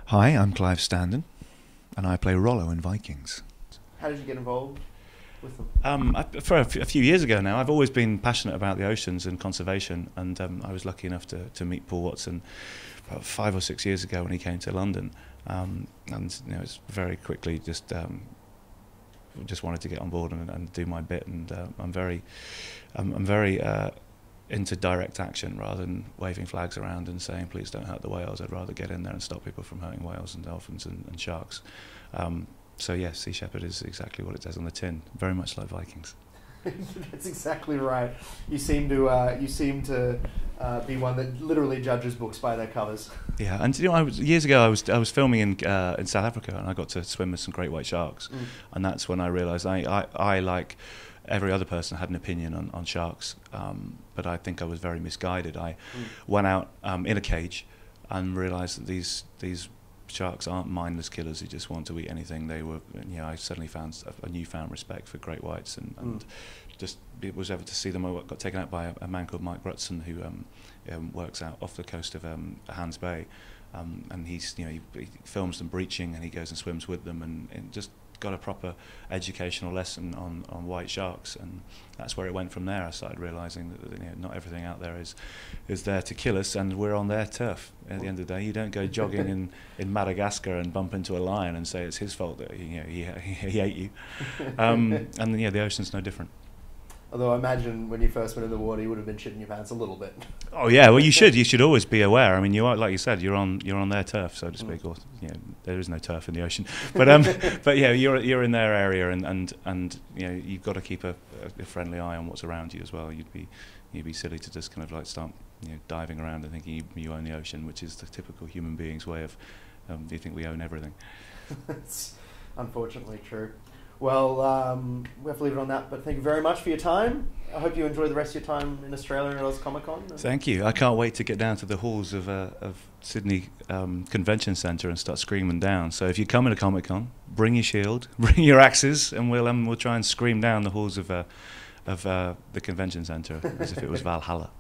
Hi, I'm Clive Standen, and I play Rollo in Vikings. How did you get involved with them? For a few years ago now, I've always been passionate about the oceans and conservation, and I was lucky enough to meet Paul Watson about 5 or 6 years ago when he came to London, and it's very quickly just wanted to get on board and do my bit, and I'm very into direct action rather than waving flags around and saying please don't hurt the whales. I'd rather get in there and stop people from hurting whales and dolphins and sharks. So yes, Sea Shepherd is exactly what it says on the tin, very much like Vikings. That's exactly right. You seem to be one that literally judges books by their covers. Yeah, and years ago I was filming in South Africa, and I got to swim with some great white sharks, and that's when I realised I like every other person had an opinion on sharks, but I think I was very misguided. I went out in a cage and realised that these sharks aren't mindless killers who just want to eat anything. They were, I suddenly found a newfound respect for great whites, and just it was ever to see them. I got taken out by a man called Mike Brutson who works out off the coast of Hans Bay, and he films them breaching, and he goes and swims with them, and just got a proper educational lesson on white sharks, and that's where it went from there. I started realising that not everything out there is there to kill us, and we're on their turf. At the end of the day, you don't go jogging in Madagascar and bump into a lion and say it's his fault that he ate you. And the ocean's no different. Although I imagine when you first went in the water, you would have been shitting your pants a little bit. Oh yeah, well you should always be aware. I mean, you are, like you said, you're on their turf, so to speak. Or there is no turf in the ocean, but but yeah, you're in their area, and you've got to keep a friendly eye on what's around you as well. You'd be silly to just kind of like start diving around and thinking you own the ocean, which is the typical human being's way of you think we own everything. That's unfortunately true. Well, we have to leave it on that, but thank you very much for your time. I hope you enjoy the rest of your time in Australia and at Oz Comic Con. Thank you. I can't wait to get down to the halls of Sydney Convention Centre and start screaming down. So if you come in a Comic Con, bring your shield, bring your axes, and we'll try and scream down the halls of the Convention Centre as if it was Valhalla.